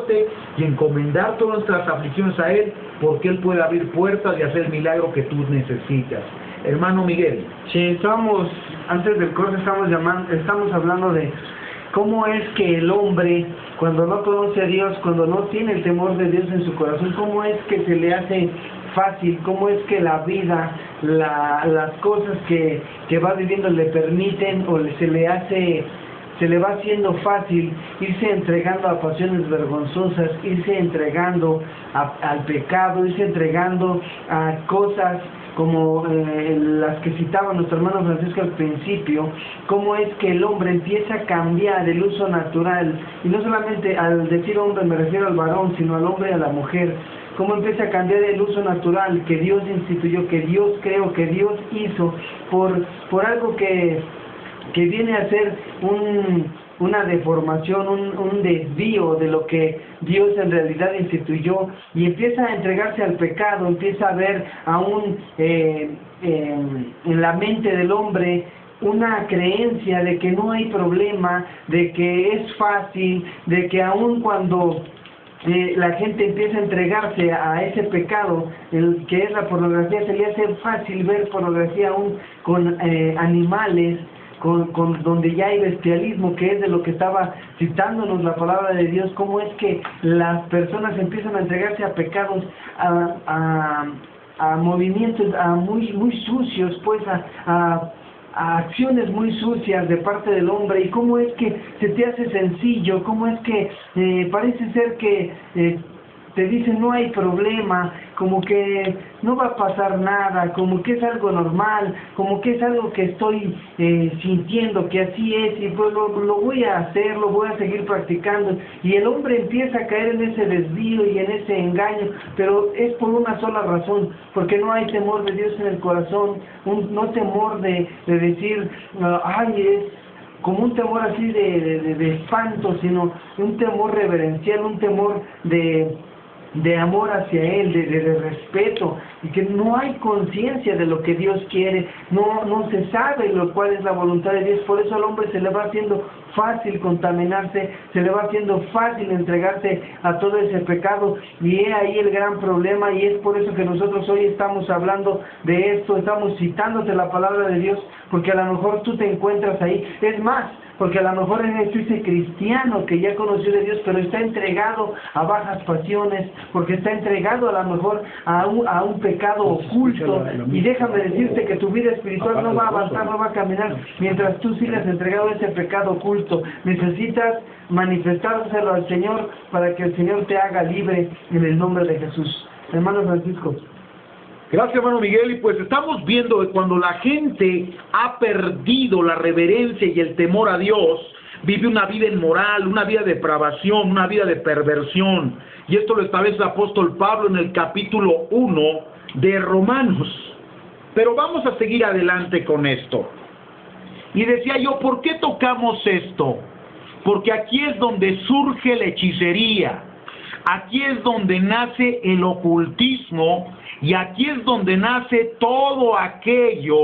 sacerdote y encomendar todas nuestras aflicciones a Él, porque Él puede abrir puertas y hacer el milagro que tú necesitas. Hermano Miguel. Sí, antes del corte estamos hablando de cómo es que el hombre, cuando no conoce a Dios, cuando no tiene el temor de Dios en su corazón, cómo es que se le hace fácil, cómo es que la vida, las cosas que va viviendo le permiten o se le va haciendo fácil irse entregando a pasiones vergonzosas, irse entregando al pecado, irse entregando a cosas como las que citaba nuestro hermano Francisco al principio, cómo es que el hombre empieza a cambiar el uso natural, y no solamente al decir hombre me refiero al varón, sino al hombre y a la mujer, cómo empieza a cambiar el uso natural que Dios instituyó, que Dios creó, que Dios hizo, por algo que viene a ser una deformación, un desvío de lo que Dios en realidad instituyó, y empieza a entregarse al pecado, empieza a ver aún en la mente del hombre una creencia de que no hay problema, de que es fácil, de que aún cuando la gente empieza a entregarse a ese pecado, que es la pornografía, se le hace fácil ver pornografía aún con animales, con donde ya hay bestialismo, que es de lo que estaba citándonos la palabra de Dios, cómo es que las personas empiezan a entregarse a pecados, a movimientos muy sucios, pues a acciones muy sucias de parte del hombre, y cómo es que se te hace sencillo, cómo es que parece ser que te dicen no hay problema, como que no va a pasar nada, como que es algo normal, como que es algo que estoy sintiendo que así es, y pues lo voy a hacer, lo voy a seguir practicando, y el hombre empieza a caer en ese desvío y en ese engaño, pero es por una sola razón, porque no hay temor de Dios en el corazón, no temor de decir, ay, es como un temor así de espanto, sino un temor reverencial, un temor de amor hacia Él, de respeto, y que no hay conciencia de lo que Dios quiere, no se sabe cuál es la voluntad de Dios. Por eso al hombre se le va haciendo fácil contaminarse, se le va haciendo fácil entregarse a todo ese pecado, y es ahí el gran problema, y es por eso que nosotros hoy estamos hablando de esto, estamos citándote la palabra de Dios, porque a lo mejor tú te encuentras ahí, es más, porque a lo mejor eres ese cristiano que ya conoció de Dios, pero está entregado a bajas pasiones, porque está entregado a lo mejor a un pecado oculto, y déjame decirte que tu vida espiritual no va a avanzar, no va a caminar, mientras tú sigas entregado a ese pecado oculto. Necesitas manifestárselo al Señor para que el Señor te haga libre en el nombre de Jesús. Hermano Francisco. Gracias, hermano Miguel. Y pues estamos viendo que cuando la gente ha perdido la reverencia y el temor a Dios, vive una vida inmoral, una vida de depravación, una vida de perversión. Y esto lo establece el apóstol Pablo en el capítulo 1 de Romanos. Pero vamos a seguir adelante con esto. Y decía yo, ¿por qué tocamos esto? Porque aquí es donde surge la hechicería. Aquí es donde nace el ocultismo, y aquí es donde nace todo aquello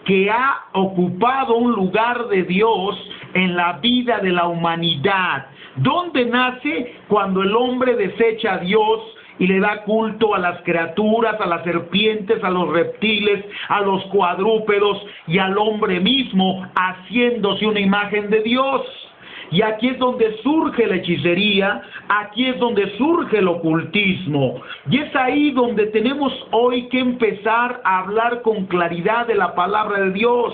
que ha ocupado un lugar de Dios en la vida de la humanidad. ¿Dónde nace? Cuando el hombre desecha a Dios y le da culto a las criaturas, a las serpientes, a los reptiles, a los cuadrúpedos y al hombre mismo, haciéndose una imagen de Dios. Y aquí es donde surge la hechicería, aquí es donde surge el ocultismo. Y es ahí donde tenemos hoy que empezar a hablar con claridad de la palabra de Dios.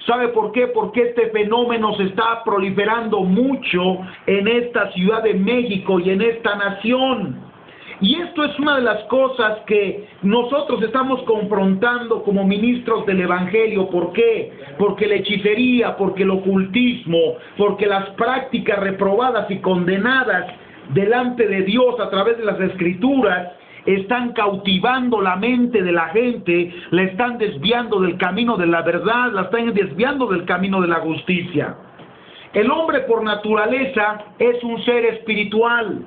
¿Sabe por qué? Porque este fenómeno se está proliferando mucho en esta Ciudad de México y en esta nación. Y esto es una de las cosas que nosotros estamos confrontando como ministros del Evangelio. ¿Por qué? Porque la hechicería, porque el ocultismo, porque las prácticas reprobadas y condenadas delante de Dios a través de las Escrituras están cautivando la mente de la gente, la están desviando del camino de la verdad, la están desviando del camino de la justicia. El hombre por naturaleza es un ser espiritual.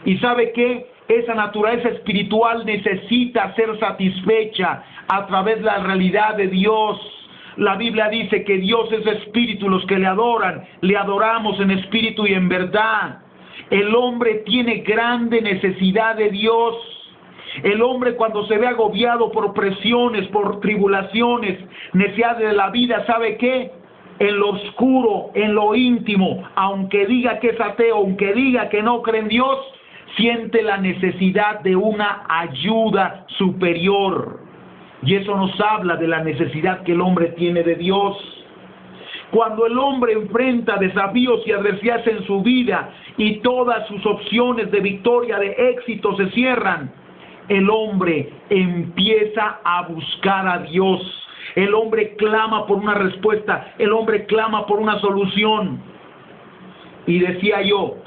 ¿Y sabe qué? Esa naturaleza espiritual necesita ser satisfecha a través de la realidad de Dios. La Biblia dice que Dios es espíritu, los que le adoran, le adoramos en espíritu y en verdad. El hombre tiene grande necesidad de Dios. El hombre, cuando se ve agobiado por presiones, por tribulaciones, necesidades de la vida, ¿sabe qué? En lo oscuro, en lo íntimo, aunque diga que es ateo, aunque diga que no cree en Dios, siente la necesidad de una ayuda superior. Y eso nos habla de la necesidad que el hombre tiene de Dios. Cuando el hombre enfrenta desafíos y adversidades en su vida y todas sus opciones de victoria, de éxito se cierran, el hombre empieza a buscar a Dios. El hombre clama por una respuesta, el hombre clama por una solución. Y decía yo,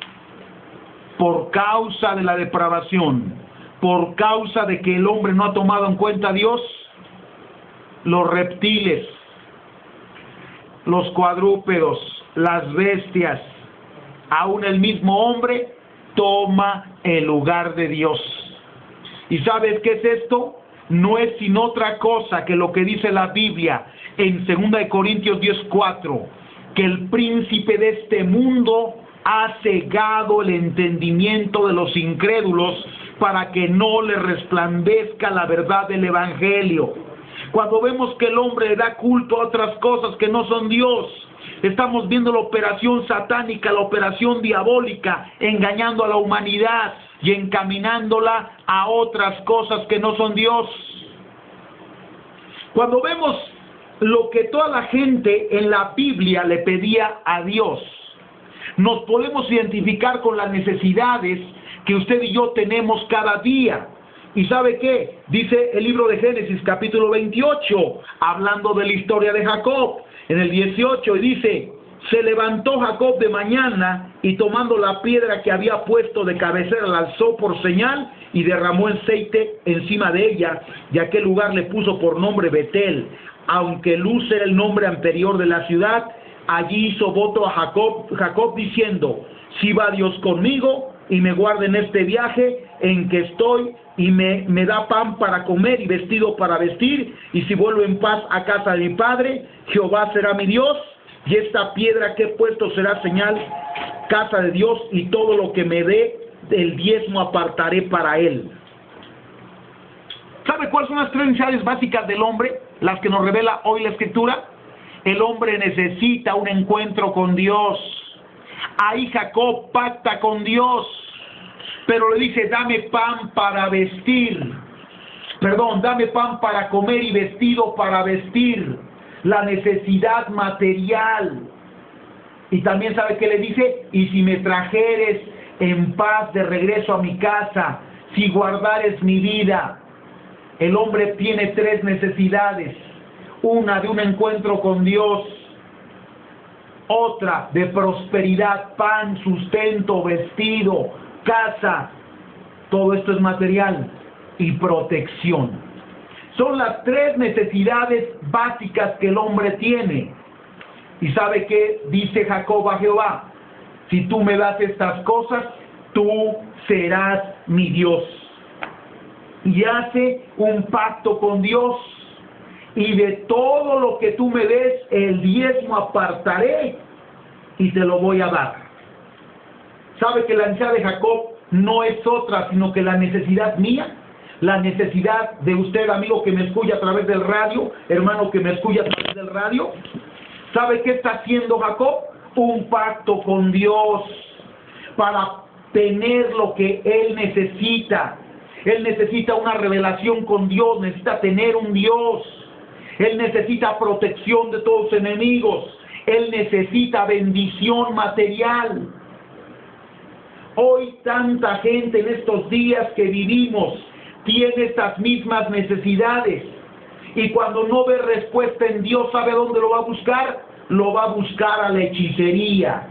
por causa de la depravación, por causa de que el hombre no ha tomado en cuenta a Dios, los reptiles, los cuadrúpedos, las bestias, aún el mismo hombre toma el lugar de Dios. ¿Y sabes qué es esto? No es sino otra cosa que lo que dice la Biblia en 2 Corintios 10:4, que el príncipe de este mundo ha cegado el entendimiento de los incrédulos para que no le resplandezca la verdad del Evangelio. Cuando vemos que el hombre le da culto a otras cosas que no son Dios, estamos viendo la operación satánica, la operación diabólica, engañando a la humanidad y encaminándola a otras cosas que no son Dios. Cuando vemos lo que toda la gente en la Biblia le pedía a Dios, nos podemos identificar con las necesidades que usted y yo tenemos cada día. ¿Y sabe qué? Dice el libro de Génesis, capítulo 28, hablando de la historia de Jacob, en el 18, y dice: se levantó Jacob de mañana y tomando la piedra que había puesto de cabecera la alzó por señal y derramó aceite encima de ella, y aquel lugar le puso por nombre Betel, aunque Luz era el nombre anterior de la ciudad. Allí hizo voto a Jacob diciendo: si va Dios conmigo y me guarda en este viaje en que estoy, y me da pan para comer y vestido para vestir, y si vuelvo en paz a casa de mi padre, Jehová será mi Dios, y esta piedra que he puesto será señal, casa de Dios, y todo lo que me dé del diezmo apartaré para él. ¿Sabe cuáles son las tres necesidades básicas del hombre? Las que nos revela hoy la Escritura. El hombre necesita un encuentro con Dios. Ahí Jacob pacta con Dios, pero le dice: dame pan para vestir. Dame pan para comer y vestido para vestir. La necesidad material. Y también sabe que le dice: y si me trajeres en paz de regreso a mi casa, si guardares mi vida. El hombre tiene tres necesidades: una de un encuentro con Dios, otra de prosperidad, pan, sustento, vestido, casa, todo esto es material, y protección. Son las tres necesidades básicas que el hombre tiene. ¿Y sabe qué dice Jacob a Jehová? Si tú me das estas cosas, tú serás mi Dios. Y hace un pacto con Dios: y de todo lo que tú me des, el diezmo apartaré y te lo voy a dar. ¿Sabe que la necesidad de Jacob no es otra, sino que la necesidad mía, la necesidad de usted, amigo que me escucha a través del radio, hermano que me escucha a través del radio? ¿Sabe qué está haciendo Jacob? Un pacto con Dios para tener lo que él necesita. Él necesita una revelación con Dios, necesita tener un Dios. Él necesita protección de todos sus enemigos. Él necesita bendición material. Hoy tanta gente en estos días que vivimos tiene estas mismas necesidades. Y cuando no ve respuesta en Dios, ¿sabe dónde lo va a buscar? Lo va a buscar a la hechicería.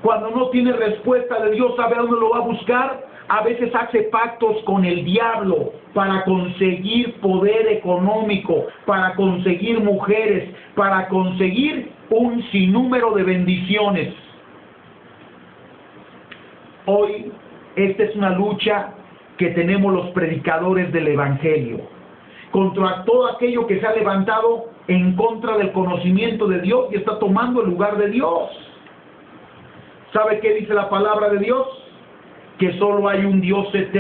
Cuando no tiene respuesta de Dios, ¿sabe dónde lo va a buscar? A veces hace pactos con el diablo para conseguir poder económico, para conseguir mujeres, para conseguir un sinnúmero de bendiciones. Hoy, esta es una lucha que tenemos los predicadores del Evangelio, contra todo aquello que se ha levantado en contra del conocimiento de Dios y está tomando el lugar de Dios. ¿Sabe qué dice la palabra de Dios? que solo hay un Dios eterno.